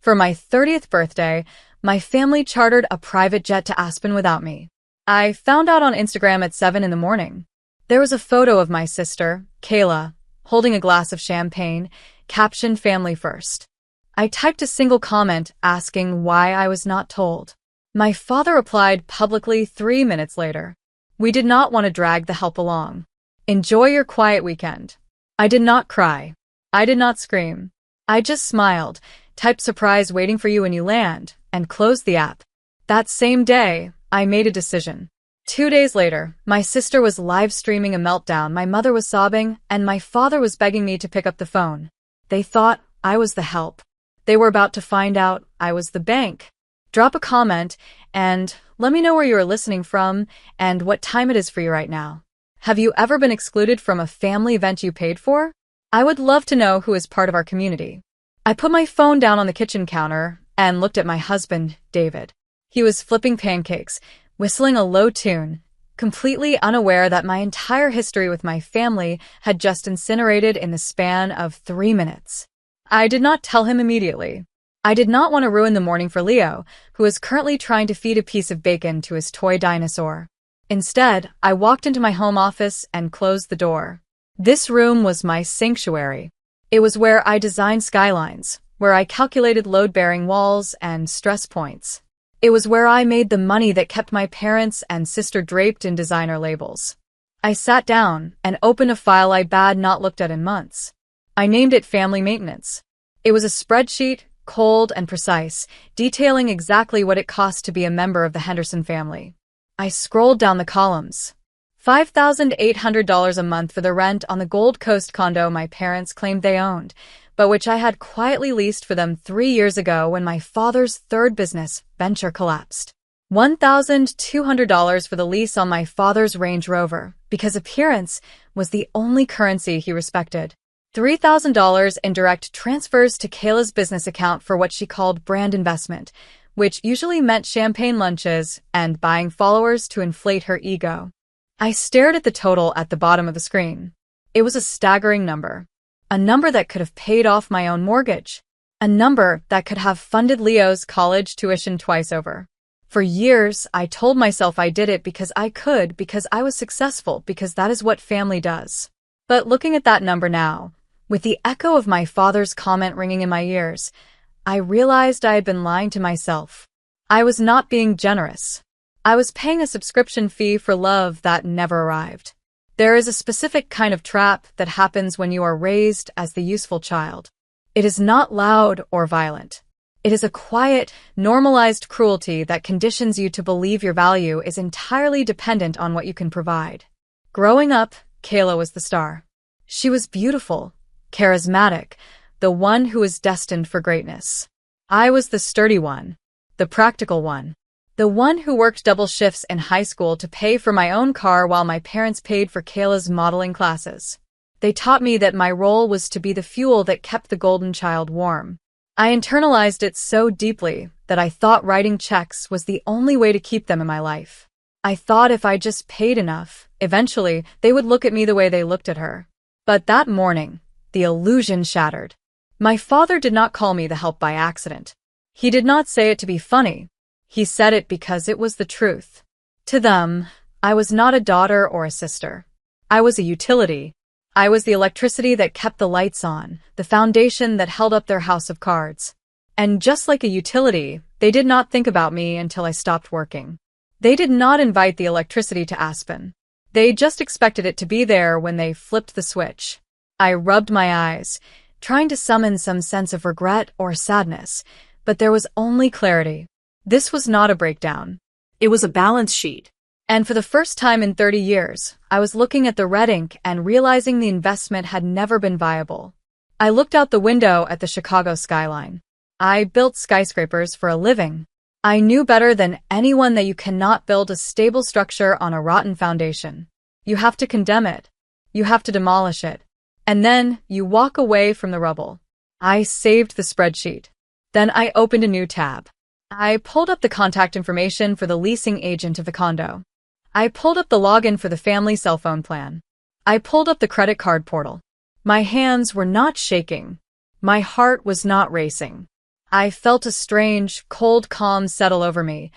For my 30th birthday, my family chartered a private jet to Aspen without me. I found out on Instagram at 7 in the morning. There was a photo of my sister, Kayla, holding a glass of champagne, captioned "Family First." I typed a single comment asking why I was not told. My father replied publicly 3 minutes later. "We did not want to drag the help along. Enjoy your quiet weekend." I did not cry. I did not scream. I just smiled, typed "surprise waiting for you when you land," and closed the app. That same day, I made a decision. 2 days later, my sister was live streaming a meltdown, my mother was sobbing, and my father was begging me to pick up the phone. They thought I was the help. They were about to find out I was the bank. Drop a comment and let me know where you are listening from and what time it is for you right now. Have you ever been excluded from a family event you paid for? I would love to know who is part of our community. I put my phone down on the kitchen counter and looked at my husband, David. He was flipping pancakes, whistling a low tune, completely unaware that my entire history with my family had just incinerated in the span of 3 minutes. I did not tell him immediately. I did not want to ruin the morning for Leo, who is currently trying to feed a piece of bacon to his toy dinosaur. Instead, I walked into my home office and closed the door. This room was my sanctuary. It was where I designed skylines, where I calculated load-bearing walls and stress points. It was where I made the money that kept my parents and sister draped in designer labels. I sat down and opened a file I had not looked at in months. I named it Family Maintenance. It was a spreadsheet, cold and precise, detailing exactly what it cost to be a member of the Henderson family. I scrolled down the columns. $5,800 a month for the rent on the Gold Coast condo my parents claimed they owned, but which I had quietly leased for them 3 years ago when my father's third business venture collapsed. $1,200 for the lease on my father's Range Rover, because appearance was the only currency he respected. $3,000 in direct transfers to Kayla's business account for what she called brand investment, which usually meant champagne lunches and buying followers to inflate her ego. I stared at the total at the bottom of the screen. It was a staggering number. A number that could have paid off my own mortgage. A number that could have funded Leo's college tuition twice over. For years, I told myself I did it because I could, because I was successful, because that is what family does. But looking at that number now, with the echo of my father's comment ringing in my ears, I realized I had been lying to myself. I was not being generous. I was paying a subscription fee for love that never arrived. There is a specific kind of trap that happens when you are raised as the useful child. It is not loud or violent. It is a quiet, normalized cruelty that conditions you to believe your value is entirely dependent on what you can provide. Growing up, Kayla was the star. She was beautiful, charismatic, the one who was destined for greatness. I was the sturdy one, the practical one, the one who worked double shifts in high school to pay for my own car while my parents paid for Kayla's modeling classes. They taught me that my role was to be the fuel that kept the golden child warm. I internalized it so deeply that I thought writing checks was the only way to keep them in my life. I thought if I just paid enough, eventually they would look at me the way they looked at her. But that morning, the illusion shattered. My father did not call me the help by accident. He did not say it to be funny. He said it because it was the truth. To them, I was not a daughter or a sister. I was a utility. I was the electricity that kept the lights on, the foundation that held up their house of cards. And just like a utility, they did not think about me until I stopped working. They did not invite the electricity to Aspen. They just expected it to be there when they flipped the switch. I rubbed my eyes, trying to summon some sense of regret or sadness, but there was only clarity. This was not a breakdown. It was a balance sheet. And for the first time in 30 years, I was looking at the red ink and realizing the investment had never been viable. I looked out the window at the Chicago skyline. I built skyscrapers for a living. I knew better than anyone that you cannot build a stable structure on a rotten foundation. You have to condemn it. You have to demolish it. And then you walk away from the rubble. I saved the spreadsheet. Then I opened a new tab. I pulled up the contact information for the leasing agent of the condo. I pulled up the login for the family cell phone plan. I pulled up the credit card portal. My hands were not shaking. My heart was not racing. I felt a strange, cold calm settle over me,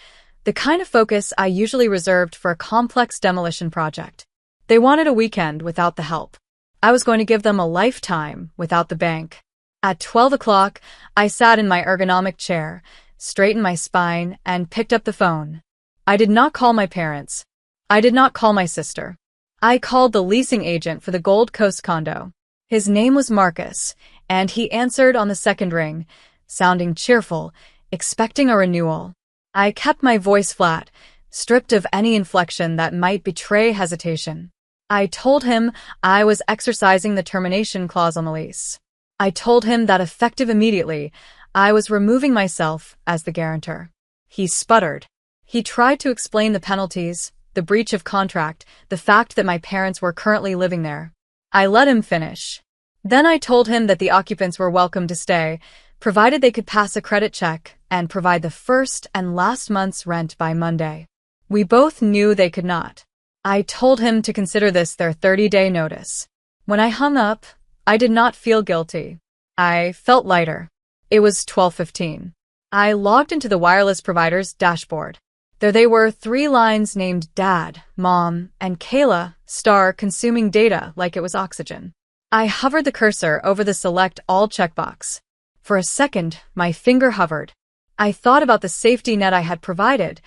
the kind of focus I usually reserved for a complex demolition project. They wanted a weekend without the help. I was going to give them a lifetime without the bank. At 12 o'clock, I sat in my ergonomic chair, straightened my spine, and picked up the phone. I did not call my parents. I did not call my sister. I called the leasing agent for the Gold Coast condo. His name was Marcus, and he answered on the second ring, sounding cheerful, expecting a renewal. I kept my voice flat, stripped of any inflection that might betray hesitation. I told him I was exercising the termination clause on the lease. I told him that effective immediately, I was removing myself as the guarantor. He sputtered. He tried to explain the penalties, the breach of contract, the fact that my parents were currently living there. I let him finish. Then I told him that the occupants were welcome to stay, provided they could pass a credit check and provide the first and last month's rent by Monday. We both knew they could not. I told him to consider this their 30-day notice. When I hung up, I did not feel guilty. I felt lighter. It was 12:15. I logged into the wireless provider's dashboard. There they were, 3 lines named Dad, Mom, and Kayla, star, consuming data like it was oxygen. I hovered the cursor over the Select All checkbox. For a second, my finger hovered. I thought about the safety net I had provided,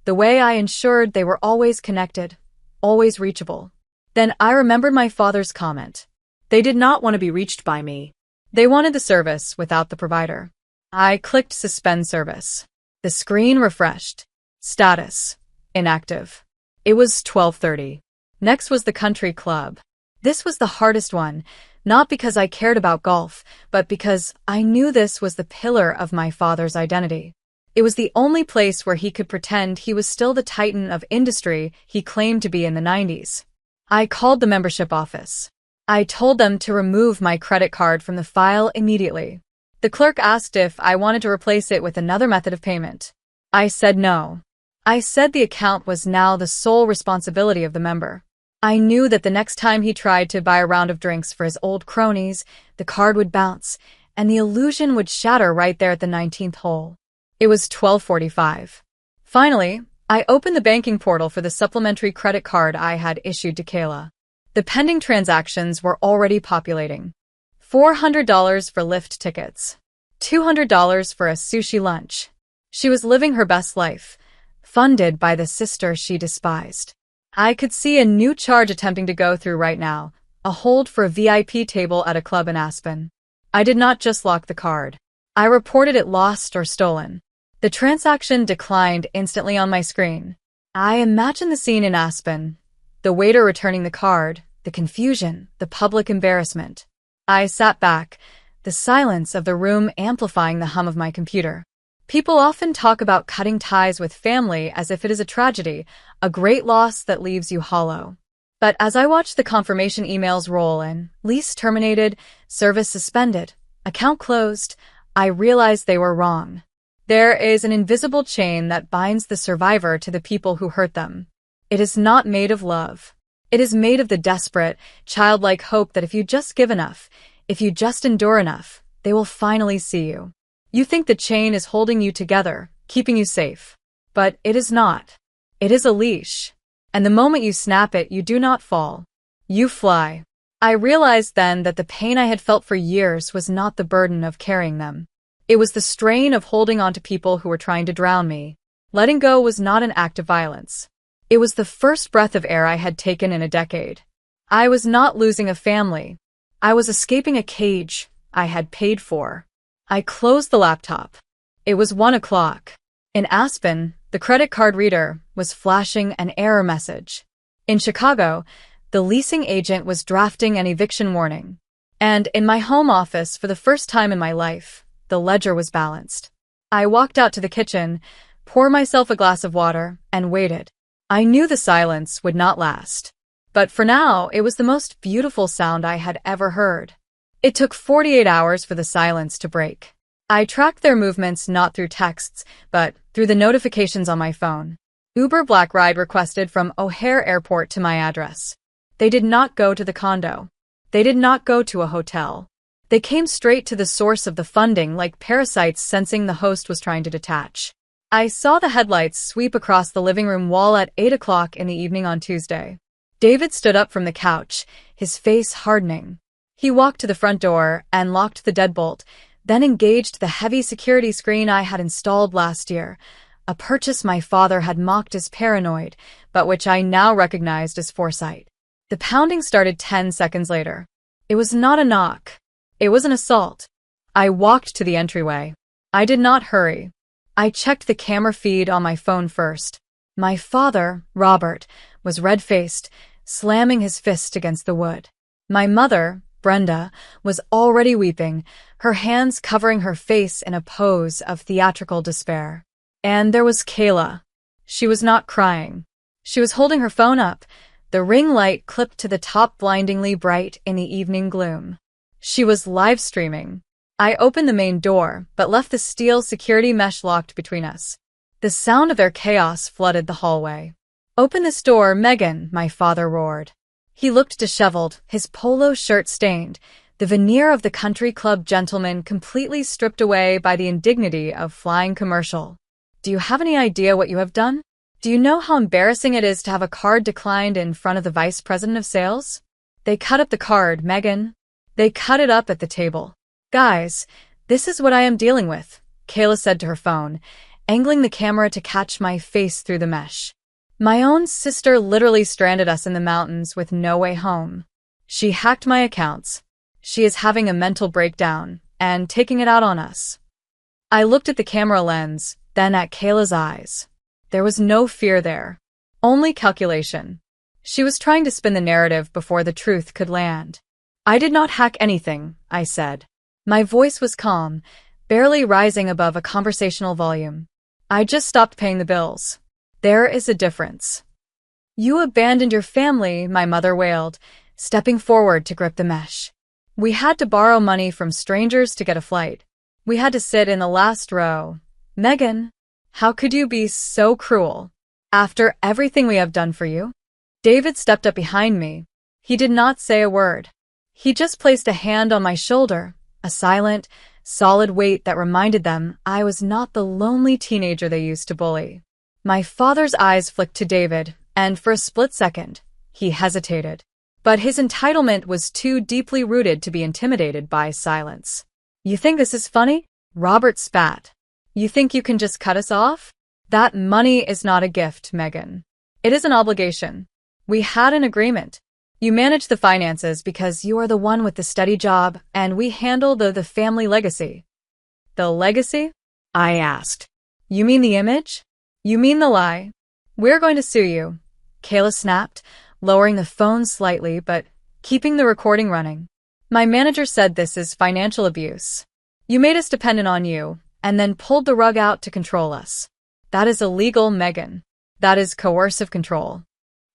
the way I ensured they were always connected, always reachable. Then I remembered my father's comment. They did not want to be reached by me. They wanted the service without the provider. I clicked Suspend Service. The screen refreshed. Status: inactive. It was 12:30. Next was the country club. This was the hardest one, not because I cared about golf, but because I knew this was the pillar of my father's identity. It was the only place where he could pretend he was still the titan of industry he claimed to be in the 90s. I called the membership office. I told them to remove my credit card from the file immediately. The clerk asked if I wanted to replace it with another method of payment. I said no. I said the account was now the sole responsibility of the member. I knew that the next time he tried to buy a round of drinks for his old cronies, the card would bounce, and the illusion would shatter right there at the 19th hole. It was 12:45. Finally, I opened the banking portal for the supplementary credit card I had issued to Kayla. The pending transactions were already populating. $400 for lift tickets. $200 for a sushi lunch. She was living her best life, funded by the sister she despised. I could see a new charge attempting to go through right now, a hold for a VIP table at a club in Aspen. I did not just lock the card. I reported it lost or stolen. The transaction declined instantly on my screen. I imagined the scene in Aspen, the waiter returning the card, the confusion, the public embarrassment. I sat back, the silence of the room amplifying the hum of my computer. People often talk about cutting ties with family as if it is a tragedy, a great loss that leaves you hollow. But as I watched the confirmation emails roll in, lease terminated, service suspended, account closed, I realized they were wrong. There is an invisible chain that binds the survivor to the people who hurt them. It is not made of love. It is made of the desperate, childlike hope that if you just give enough, if you just endure enough, they will finally see you. You think the chain is holding you together, keeping you safe. But it is not. It is a leash. And the moment you snap it, you do not fall. You fly. I realized then that the pain I had felt for years was not the burden of carrying them. It was the strain of holding on to people who were trying to drown me. Letting go was not an act of violence. It was the first breath of air I had taken in a decade. I was not losing a family. I was escaping a cage I had paid for. I closed the laptop. It was 1 o'clock. In Aspen, the credit card reader was flashing an error message. In Chicago, the leasing agent was drafting an eviction warning. And in my home office, for the first time in my life, the ledger was balanced. I walked out to the kitchen, poured myself a glass of water, and waited. I knew the silence would not last. But for now, it was the most beautiful sound I had ever heard. It took 48 hours for the silence to break. I tracked their movements not through texts, but through the notifications on my phone. Uber Black ride requested from O'Hare Airport to my address. They did not go to the condo. They did not go to a hotel. They came straight to the source of the funding, like parasites sensing the host was trying to detach. I saw the headlights sweep across the living room wall at 8 o'clock in the evening on Tuesday. David stood up from the couch, his face hardening. He walked to the front door and locked the deadbolt, then engaged the heavy security screen I had installed last year, a purchase my father had mocked as paranoid, but which I now recognized as foresight. The pounding started 10 seconds later. It was not a knock. It was an assault. I walked to the entryway. I did not hurry. I checked the camera feed on my phone first. My father, Robert, was red-faced, slamming his fist against the wood. My mother, Brenda, was already weeping, her hands covering her face in a pose of theatrical despair. And there was Kayla. She was not crying. She was holding her phone up, the ring light clipped to the top blindingly bright in the evening gloom. She was live streaming. I opened the main door, but left the steel security mesh locked between us. The sound of their chaos flooded the hallway. "Open this door, Megan," my father roared. He looked disheveled, his polo shirt stained, the veneer of the country club gentleman completely stripped away by the indignity of flying commercial. "Do you have any idea what you have done? Do you know how embarrassing it is to have a card declined in front of the vice president of sales? They cut up the card, Megan. They cut it up at the table. Guys, this is what I am dealing with," Kayla said to her phone, angling the camera to catch my face through the mesh. My own sister literally stranded us in the mountains with no way home. She hacked my accounts. She is having a mental breakdown and taking it out on us. I looked at the camera lens, then at Kayla's eyes. There was no fear there, only calculation. She was trying to spin the narrative before the truth could land. "I did not hack anything," I said. My voice was calm, barely rising above a conversational volume. "I just stopped paying the bills. There is a difference." "You abandoned your family," my mother wailed, stepping forward to grip the mesh. "We had to borrow money from strangers to get a flight. We had to sit in the last row. Megan, how could you be so cruel? After everything we have done for you?" David stepped up behind me. He did not say a word. He just placed a hand on my shoulder, a silent, solid weight that reminded them I was not the lonely teenager they used to bully. My father's eyes flicked to David, and for a split second, he hesitated. But his entitlement was too deeply rooted to be intimidated by silence. "You think this is funny?" Robert spat. "You think you can just cut us off? That money is not a gift, Megan. It is an obligation. We had an agreement. You manage the finances because you are the one with the steady job, and we handle the family legacy." "The legacy?" I asked. "You mean the image? You mean the lie? We're going to sue you," Kayla snapped, lowering the phone slightly but keeping the recording running. "My manager said this is financial abuse. You made us dependent on you, and then pulled the rug out to control us. That is illegal, Megan. That is coercive control."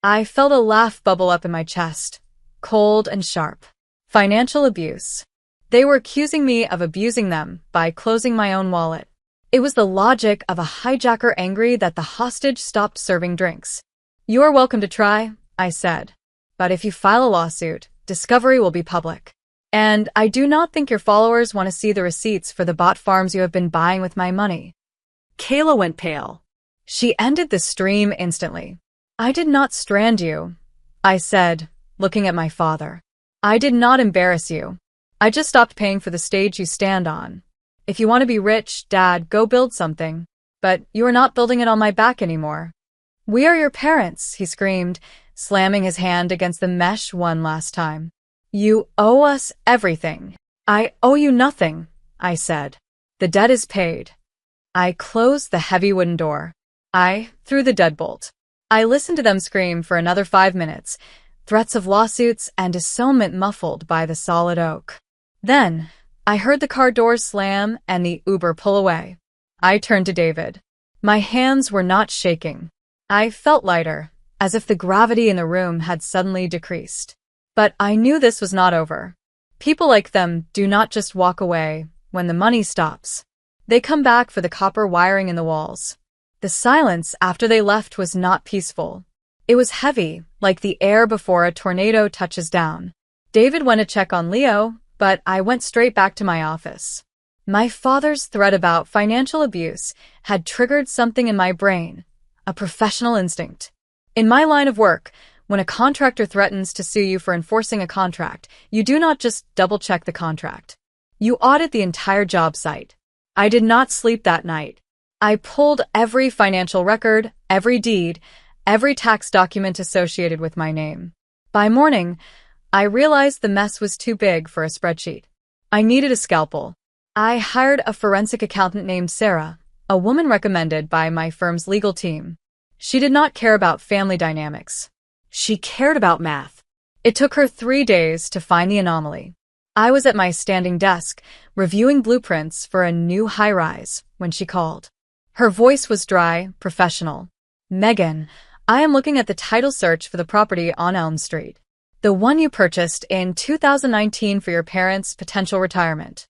I felt a laugh bubble up in my chest, cold and sharp. Financial abuse. They were accusing me of abusing them by closing my own wallet. It was the logic of a hijacker angry that the hostage stopped serving drinks. "You are welcome to try," I said. "But if you file a lawsuit, discovery will be public. And I do not think your followers want to see the receipts for the bot farms you have been buying with my money." Kayla went pale. She ended the stream instantly. "I did not strand you," I said, looking at my father. "I did not embarrass you. I just stopped paying for the stage you stand on. If you want to be rich, Dad, go build something. But you are not building it on my back anymore." "We are your parents," he screamed, slamming his hand against the mesh one last time. "You owe us everything." "I owe you nothing," I said. "The debt is paid." I closed the heavy wooden door. I threw the deadbolt. I listened to them scream for another 5 minutes, threats of lawsuits and disownment muffled by the solid oak. Then, I heard the car doors slam and the Uber pull away. I turned to David. My hands were not shaking. I felt lighter, as if the gravity in the room had suddenly decreased. But I knew this was not over. People like them do not just walk away when the money stops. They come back for the copper wiring in the walls. The silence after they left was not peaceful. It was heavy, like the air before a tornado touches down. David went to check on Leo, but I went straight back to my office. My father's threat about financial abuse had triggered something in my brain, a professional instinct. In my line of work, when a contractor threatens to sue you for enforcing a contract, you do not just double-check the contract. You audit the entire job site. I did not sleep that night. I pulled every financial record, every deed, every tax document associated with my name. By morning, I realized the mess was too big for a spreadsheet. I needed a scalpel. I hired a forensic accountant named Sarah, a woman recommended by my firm's legal team. She did not care about family dynamics. She cared about math. It took her 3 days to find the anomaly. I was at my standing desk, reviewing blueprints for a new high-rise, when she called. Her voice was dry, professional. "Megan, I am looking at the title search for the property on Elm Street. The one you purchased in 2019 for your parents' potential retirement."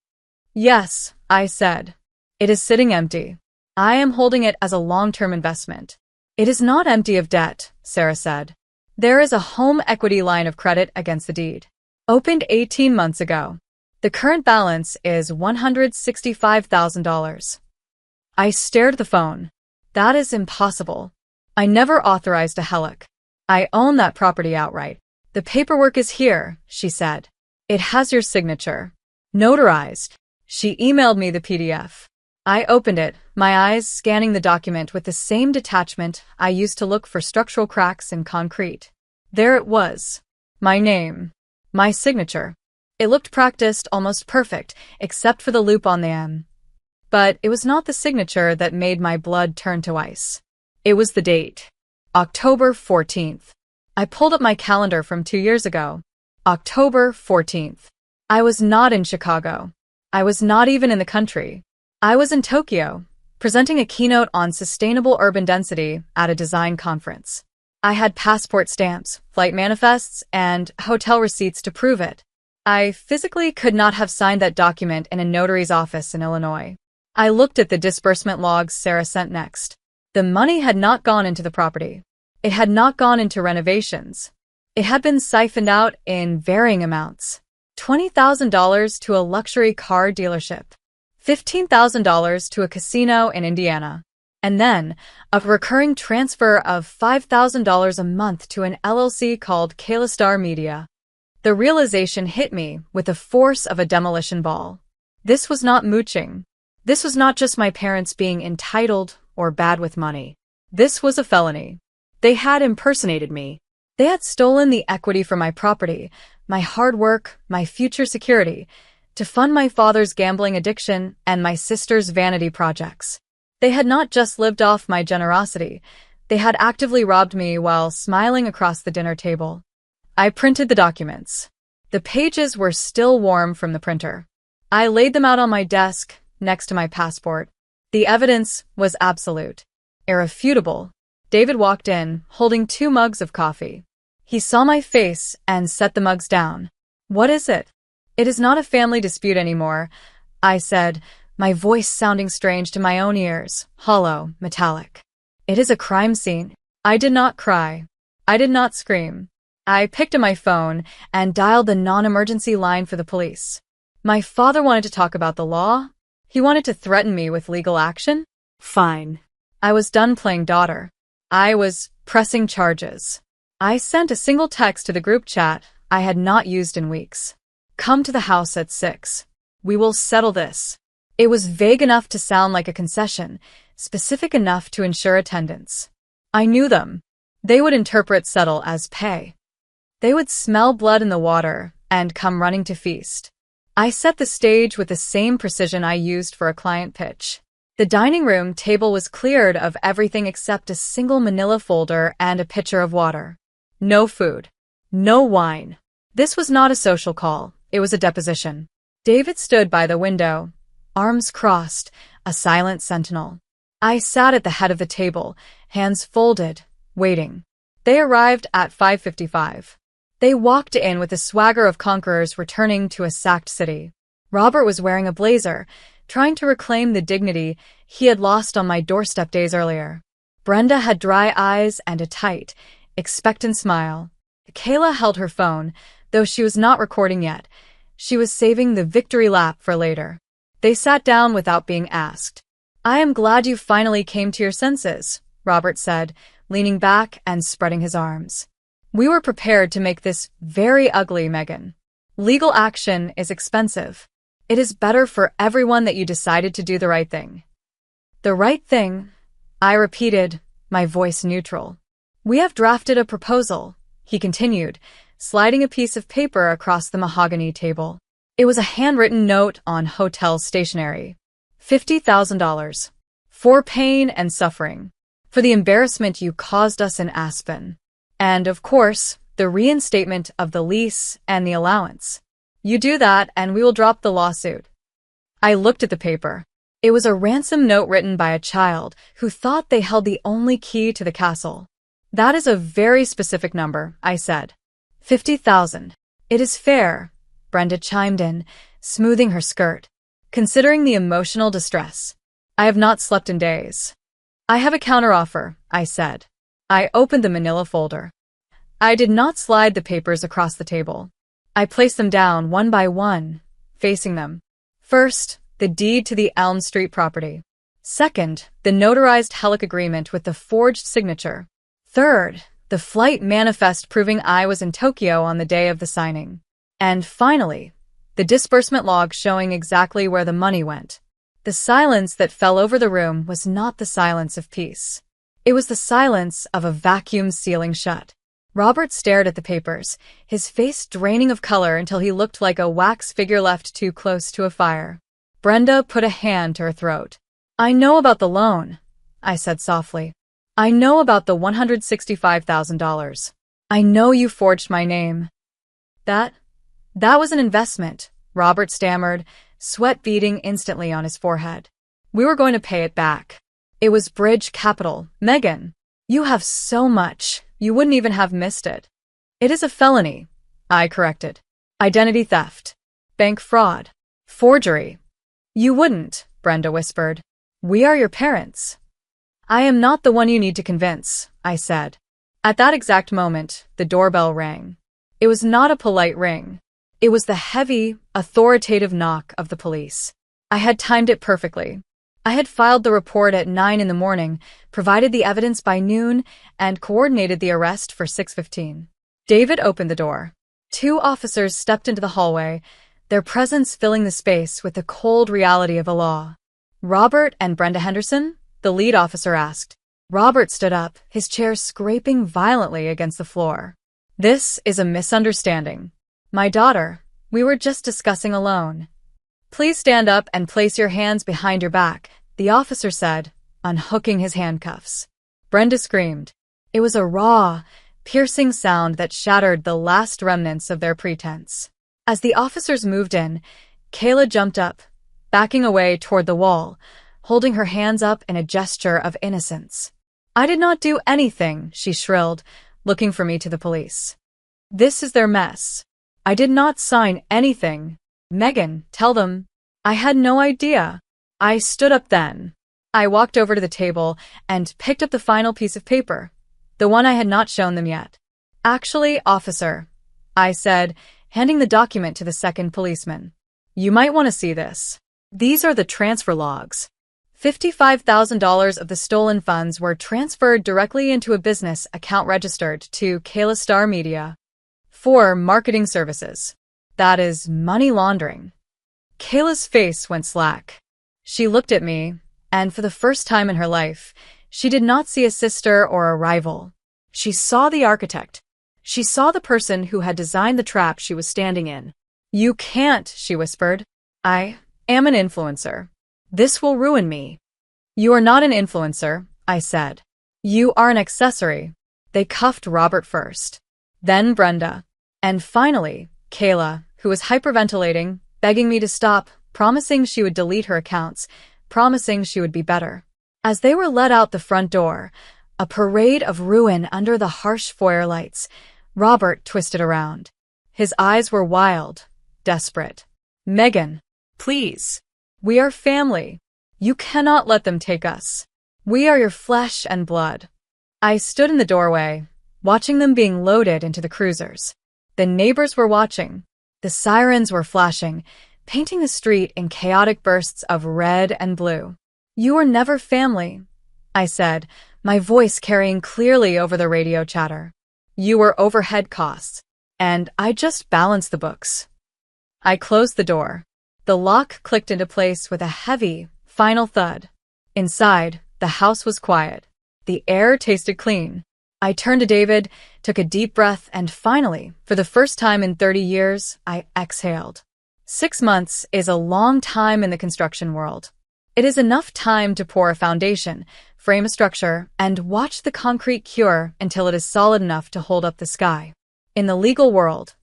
"Yes," I said. "It is sitting empty. I am holding it as a long-term investment." "It is not empty of debt," Sarah said. "There is a home equity line of credit against the deed. Opened 18 months ago. The current balance is $165,000. I stared at the phone. "That is impossible. I never authorized a HELOC. I own that property outright. The paperwork is here," she said. "It has your signature. Notarized." She emailed me the PDF. I opened it, my eyes scanning the document with the same detachment I used to look for structural cracks in concrete. There it was. My name. My signature. It looked practiced, almost perfect, except for the loop on the M. But it was not the signature that made my blood turn to ice. It was the date. October 14th. I pulled up my calendar from 2 years ago. October 14th. I was not in Chicago. I was not even in the country. I was in Tokyo, presenting a keynote on sustainable urban density at a design conference. I had passport stamps, flight manifests, and hotel receipts to prove it. I physically could not have signed that document in a notary's office in Illinois. I looked at the disbursement logs Sarah sent next. The money had not gone into the property. It had not gone into renovations. It had been siphoned out in varying amounts. $20,000 to a luxury car dealership. $15,000 to a casino in Indiana. And then, a recurring transfer of $5,000 a month to an LLC called Kalistar Media. The realization hit me with the force of a demolition ball. This was not mooching. This was not just my parents being entitled or bad with money. This was a felony. They had impersonated me. They had stolen the equity from my property, my hard work, my future security, to fund my father's gambling addiction and my sister's vanity projects. They had not just lived off my generosity, they had actively robbed me while smiling across the dinner table. I printed the documents. The pages were still warm from the printer. I laid them out on my desk, next to my passport. The evidence was absolute, irrefutable. David walked in, holding 2 mugs of coffee. He saw my face and set the mugs down. "What is it?" "It is not a family dispute anymore," I said, my voice sounding strange to my own ears, hollow, metallic. "It is a crime scene." I did not cry. I did not scream. I picked up my phone and dialed the non-emergency line for the police. My father wanted to talk about the law. He wanted to threaten me with legal action. Fine. I was done playing daughter. I was pressing charges. I sent a single text to the group chat I had not used in weeks. "Come to the house at 6. We will settle this." It was vague enough to sound like a concession, specific enough to ensure attendance. I knew them. They would interpret settle as pay. They would smell blood in the water and come running to feast. I set the stage with the same precision I used for a client pitch. The dining room table was cleared of everything except a single manila folder and a pitcher of water. No food. No wine. This was not a social call. It was a deposition. David stood by the window, arms crossed, a silent sentinel. I sat at the head of the table, hands folded, waiting. They arrived at 5:55. They walked in with the swagger of conquerors returning to a sacked city. Robert was wearing a blazer, trying to reclaim the dignity he had lost on my doorstep days earlier. Brenda had dry eyes and a tight, expectant smile. Kayla held her phone, though she was not recording yet, She was saving the victory lap for later. They sat down without being asked. "I am glad you finally came to your senses," Robert said, leaning back and spreading his arms. "We were prepared to make this very ugly, Megan. Legal action is expensive. It is better for everyone that you decided to do the right thing." "The right thing?" I repeated, my voice neutral. "We have drafted a proposal," he continued, sliding a piece of paper across the mahogany table. It was a handwritten note on hotel stationery. $50,000. For pain and suffering. For the embarrassment you caused us in Aspen. And, of course, the reinstatement of the lease and the allowance. You do that and we will drop the lawsuit. I looked at the paper. It was a ransom note written by a child who thought they held the only key to the castle. "That is a very specific number," I said. 50,000. "It is fair," Brenda chimed in, smoothing her skirt. "Considering the emotional distress. I have not slept in days." "I have a counteroffer," I said. I opened the manila folder. I did not slide the papers across the table. I placed them down one by one, facing them. First, the deed to the Elm Street property. Second, the notarized Helic agreement with the forged signature. Third, the flight manifest proving I was in Tokyo on the day of the signing. And finally, the disbursement log showing exactly where the money went. The silence that fell over the room was not the silence of peace. It was the silence of a vacuum sealing shut. Robert stared at the papers, his face draining of color until he looked like a wax figure left too close to a fire. Brenda put a hand to her throat. "I know about the loan," I said softly. "I know about the $165,000. I know you forged my name." That was an investment," Robert stammered, sweat beading instantly on his forehead. "We were going to pay it back. It was bridge capital. Megan, you have so much, you wouldn't even have missed it." "It is a felony," I corrected. "Identity theft. Bank fraud. Forgery." "You wouldn't," Brenda whispered. "We are your parents." "I am not the one you need to convince," I said. At that exact moment, the doorbell rang. It was not a polite ring. It was the heavy, authoritative knock of the police. I had timed it perfectly. I had filed the report at 9 in the morning, provided the evidence by noon, and coordinated the arrest for 6:15. David opened the door. Two officers stepped into the hallway, their presence filling the space with the cold reality of the law. "Robert and Brenda Henderson?" the lead officer asked. Robert stood up, his chair scraping violently against the floor. "This is a misunderstanding. My daughter, we were just discussing a loan." "Please stand up and place your hands behind your back," the officer said, unhooking his handcuffs. Brenda screamed. It was a raw, piercing sound that shattered the last remnants of their pretense. As the officers moved in, Kayla jumped up, backing away toward the wall, holding her hands up in a gesture of innocence. "I did not do anything," she shrilled, looking for me to the police. "This is their mess. I did not sign anything. Megan, tell them." I had no idea. I stood up then. I walked over to the table and picked up the final piece of paper, the one I had not shown them yet. "Actually, officer," I said, handing the document to the second policeman. "You might want to see this. These are the transfer logs. $55,000 of the stolen funds were transferred directly into a business account registered to Kayla Star Media for marketing services. That is money laundering." Kayla's face went slack. She looked at me, and for the first time in her life, she did not see a sister or a rival. She saw the architect. She saw the person who had designed the trap she was standing in. "You can't," she whispered. "I am an influencer. This will ruin me." "You are not an influencer," I said. "You are an accessory." They cuffed Robert first, then Brenda, and finally, Kayla, who was hyperventilating, begging me to stop, promising she would delete her accounts, promising she would be better. As they were led out the front door, a parade of ruin under the harsh foyer lights, Robert twisted around. His eyes were wild, desperate. "Megan, please. We are family. You cannot let them take us. We are your flesh and blood." I stood in the doorway, watching them being loaded into the cruisers. The neighbors were watching. The sirens were flashing, painting the street in chaotic bursts of red and blue. "You were never family," I said, my voice carrying clearly over the radio chatter. "You were overhead costs, and I just balanced the books." I closed the door. The lock clicked into place with a heavy, final thud. Inside, the house was quiet. The air tasted clean. I turned to David, took a deep breath, and finally, for the first time in 30 years, I exhaled. 6 months is a long time in the construction world. It is enough time to pour a foundation, frame a structure, and watch the concrete cure until it is solid enough to hold up the sky. In the legal world,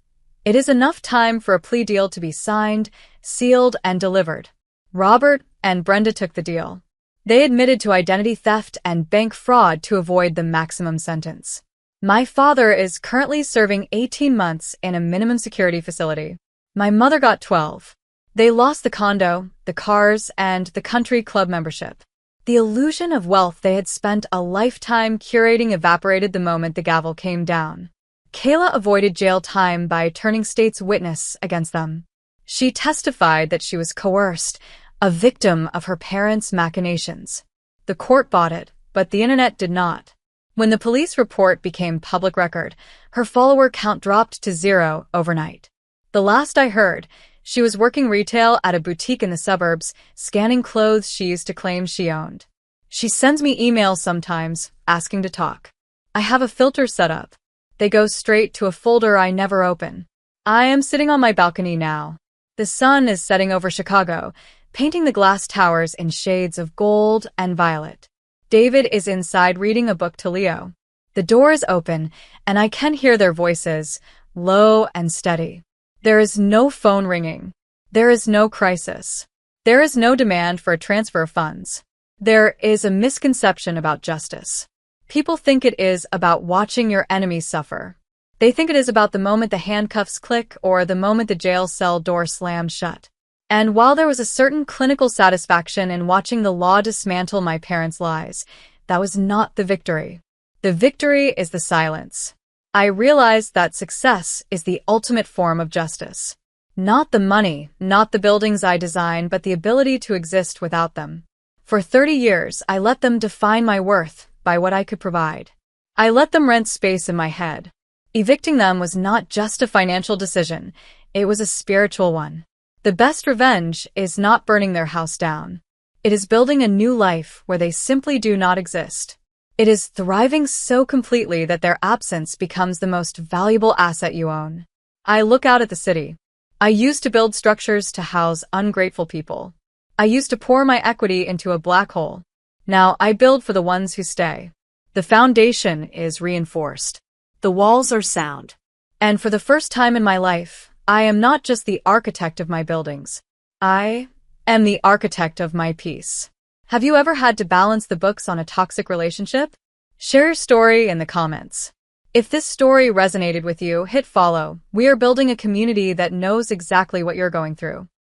it is enough time for a plea deal to be signed, sealed, and delivered. Robert and Brenda took the deal. They admitted to identity theft and bank fraud to avoid the maximum sentence. My father is currently serving 18 months in a minimum security facility. My mother got 12. They lost the condo, the cars, and the country club membership. The illusion of wealth they had spent a lifetime curating evaporated the moment the gavel came down. Kayla avoided jail time by turning state's witness against them. She testified that she was coerced, a victim of her parents' machinations. The court bought it, but the internet did not. When the police report became public record, her follower count dropped to 0 overnight. The last I heard, she was working retail at a boutique in the suburbs, scanning clothes she used to claim she owned. She sends me emails sometimes, asking to talk. I have a filter set up. They go straight to a folder I never open. I am sitting on my balcony now. The sun is setting over Chicago, painting the glass towers in shades of gold and violet. David is inside reading a book to Leo. The door is open, and I can hear their voices, low and steady. There is no phone ringing. There is no crisis. There is no demand for a transfer of funds. There is a misconception about justice. People think it is about watching your enemies suffer. They think it is about the moment the handcuffs click or the moment the jail cell door slams shut. And while there was a certain clinical satisfaction in watching the law dismantle my parents' lies, that was not the victory. The victory is the silence. I realized that success is the ultimate form of justice. Not the money, not the buildings I design, but the ability to exist without them. For 30 years, I let them define my worth by what I could provide. I let them rent space in my head. Evicting them was not just a financial decision, it was a spiritual one. The best revenge is not burning their house down. It is building a new life where they simply do not exist. It is thriving so completely that their absence becomes the most valuable asset you own. I look out at the city. I used to build structures to house ungrateful people. I used to pour my equity into a black hole. Now I build for the ones who stay. The foundation is reinforced. The walls are sound. And for the first time in my life, I am not just the architect of my buildings. I am the architect of my peace. Have you ever had to balance the books on a toxic relationship? Share your story in the comments. If this story resonated with you, hit follow. We are building a community that knows exactly what you're going through.